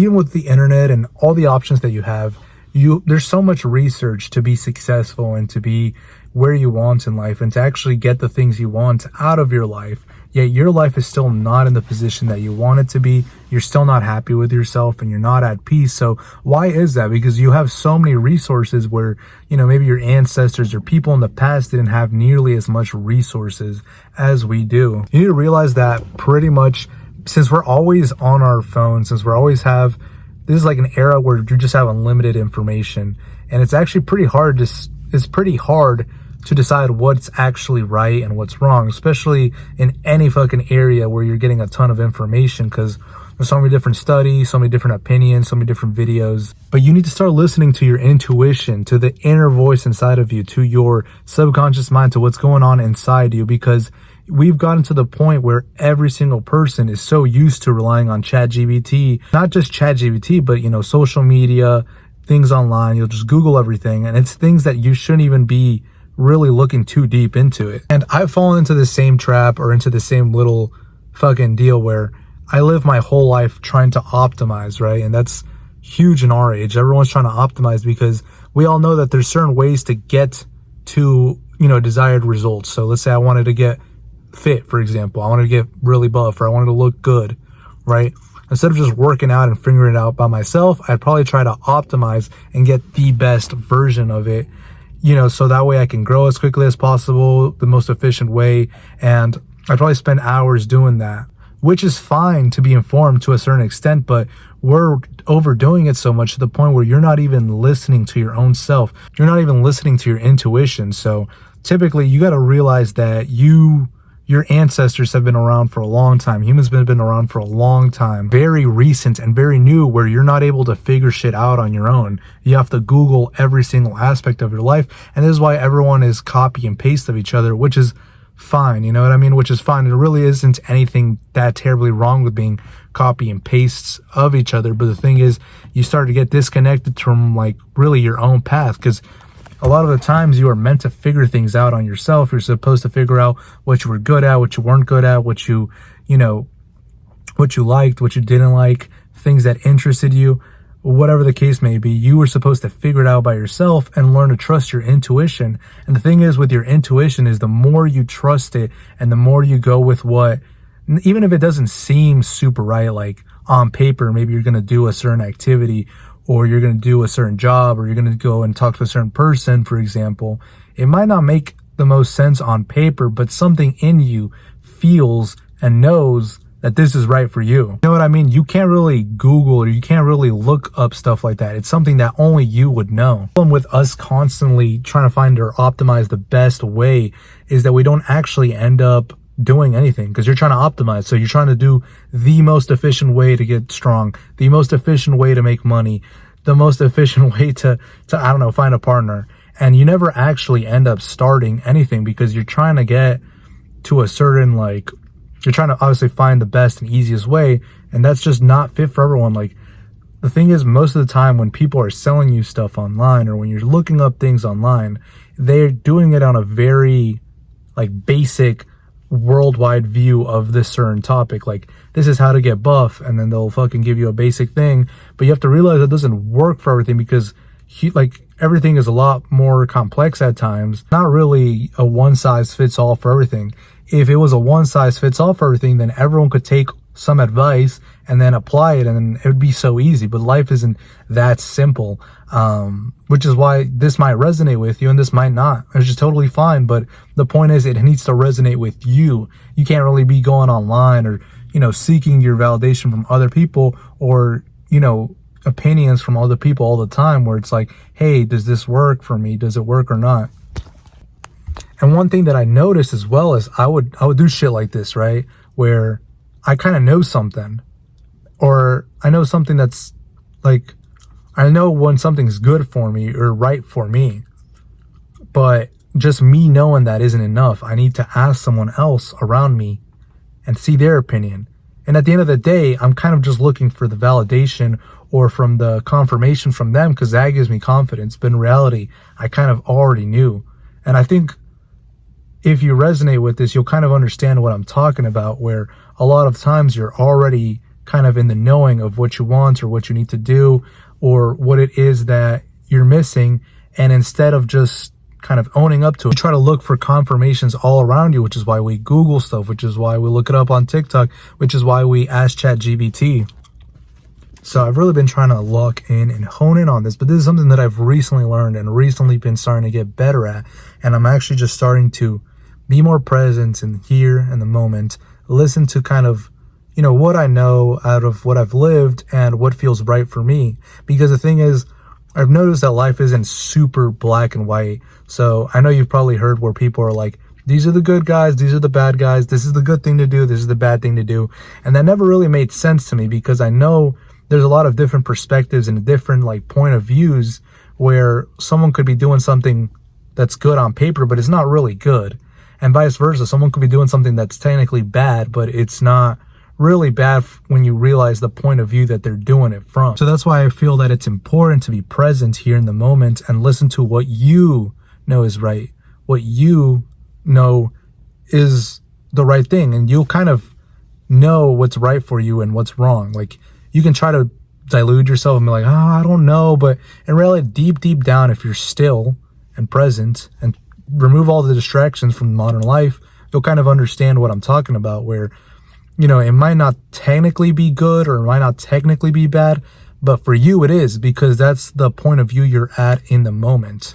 Even with the internet and all the options that you have, there's so much research to be successful and to be where you want in life and to actually get the things you want out of your life. Yet your life is still not in the position that you want it to be. You're still not happy with yourself and you're not at peace. So why is that? Because you have so many resources where, maybe your ancestors or people in the past didn't have nearly as much resources as we do. You need to realize that pretty much since we're always on our phones, since we always have, this is like an era where you just have unlimited information, and it's actually pretty hard to decide what's actually right and what's wrong, especially in any fucking area where you're getting a ton of information, because there's so many different studies, so many different opinions, so many different videos. But you need to start listening to your intuition, to the inner voice inside of you, to your subconscious mind, to what's going on inside you, because we've gotten to the point where every single person is so used to relying on ChatGPT, not just ChatGPT, but, social media, things online. You'll just Google everything, and it's things that you shouldn't even be really looking too deep into it. And I've fallen into the same trap, or into the same little fucking deal where I live my whole life trying to optimize, right? And that's huge in our age. Everyone's trying to optimize because we all know that there's certain ways to get to, desired results. So let's say I wanted to get fit, for example. I wanted to get really buff, or I wanted to look good, right? Instead of just working out and figuring it out by myself, I'd probably try to optimize and get the best version of it, so that way I can grow as quickly as possible, the most efficient way. And I'd probably spend hours doing that, which is fine to be informed to a certain extent, but we're overdoing it so much to the point where you're not even listening to your own self. You're not even listening to your intuition. So typically you got to realize that your ancestors have been around for a long time. Humans have been around for a long time. Very recent and very new, where you're not able to figure shit out on your own. You have to Google every single aspect of your life. And this is why everyone is copy and paste of each other, which is fine. You know what I mean? Which is fine. There really isn't anything that terribly wrong with being copy and pastes of each other. But the thing is, you start to get disconnected from really your own path, because a lot of the times you are meant to figure things out on yourself. You're supposed to figure out what you were good at, what you weren't good at, what you liked, what you didn't like, things that interested you, whatever the case may be. You were supposed to figure it out by yourself and learn to trust your intuition. And the thing is with your intuition is the more you trust it and the more you go with what, even if it doesn't seem super right, like on paper, maybe you're going to do a certain activity, or you're going to do a certain job, or you're going to go and talk to a certain person, for example. It might not make the most sense on paper, but something in you feels and knows that this is right for you. You know what I mean? You can't really Google, or you can't really look up stuff like that. It's something that only you would know. The problem with us constantly trying to find or optimize the best way is that we don't actually end up doing anything, because you're trying to optimize. So you're trying to do the most efficient way to get strong, the most efficient way to make money, the most efficient way to find a partner. And you never actually end up starting anything, because you're trying to get to a certain, you're trying to obviously find the best and easiest way. And that's just not fit for everyone. The thing is, most of the time when people are selling you stuff online, or when you're looking up things online, they're doing it on a very basic worldwide view of this certain topic. This is how to get buff, and then they'll fucking give you a basic thing. But you have to realize it doesn't work for everything, because everything is a lot more complex at times. Not really a one size fits all for everything. If it was a one size fits all for everything, then everyone could take some advice and then apply it, and then it would be so easy. But life isn't that simple, which is why this might resonate with you and this might not. It's just totally fine. But the point is, it needs to resonate with you. You can't really be going online or seeking your validation from other people, or opinions from other people all the time, where it's hey, does this work for me? Does it work or not? And one thing that I noticed as well is I would do shit like this, right? Where I kind of know something, or I know something that's I know when something's good for me or right for me, but just me knowing that isn't enough. I need to ask someone else around me and see their opinion. And at the end of the day, I'm kind of just looking for the validation or from the confirmation from them, because that gives me confidence. But in reality, I kind of already knew. And I think if you resonate with this, you'll kind of understand what I'm talking about, where a lot of times you're already kind of in the knowing of what you want or what you need to do or what it is that you're missing. And instead of just kind of owning up to it, you try to look for confirmations all around you, which is why we Google stuff, which is why we look it up on TikTok, which is why we ask ChatGPT. So I've really been trying to lock in and hone in on this, but this is something that I've recently learned and recently been starting to get better at. And I'm actually just starting to be more present in here in the moment, listen to kind of, you know, what I know out of what I've lived and what feels right for me. Because the thing is, I've noticed that life isn't super black and white. So I know you've probably heard where people are like, these are the good guys, these are the bad guys, this is the good thing to do, this is the bad thing to do. And that never really made sense to me because I know there's a lot of different perspectives and different like point of views where someone could be doing something that's good on paper, but it's not really good. And vice versa, someone could be doing something that's technically bad, but it's not really bad when you realize the point of view that they're doing it from. So that's why I feel that it's important to be present here in the moment and listen to what you know is right, what you know is the right thing, and you'll kind of know what's right for you and what's wrong. Like, you can try to delude yourself and be like, I don't know, but in reality, deep down, if you're still and present and remove all the distractions from modern life, you'll kind of understand what I'm talking about, where, you know, it might not technically be good or it might not technically be bad, but for you it is, because that's the point of view you're at in the moment.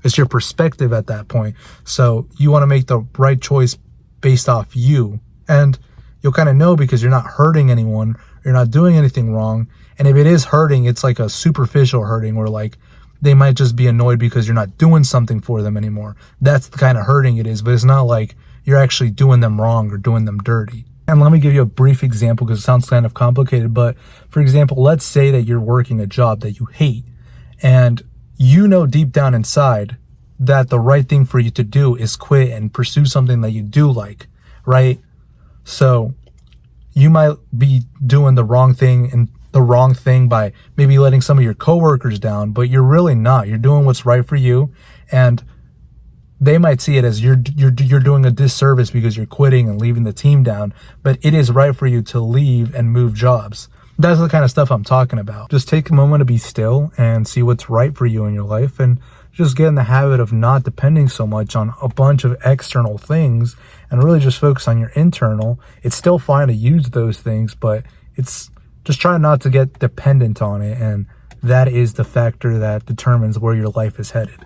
It's your perspective at that point. So you want to make the right choice based off you. And you'll kind of know because you're not hurting anyone, you're not doing anything wrong. And if it is hurting, it's like a superficial hurting where like they might just be annoyed because you're not doing something for them anymore. That's the kind of hurting it is, but it's not like you're actually doing them wrong or doing them dirty. And let me give you a brief example because it sounds kind of complicated. But for example, let's say that you're working a job that you hate and you know deep down inside that the right thing for you to do is quit and pursue something that you do like, right? So you might be doing the wrong thing and the wrong thing by maybe letting some of your coworkers down, but you're really not. You're doing what's right for you, and they might see it as you're doing a disservice because you're quitting and leaving the team down, but it is right for you to leave and move jobs. That's the kind of stuff I'm talking about. Just take a moment to be still and see what's right for you in your life, and just get in the habit of not depending so much on a bunch of external things and really just focus on your internal. It's still fine to use those things, but it's just try not to get dependent on it, and that is the factor that determines where your life is headed.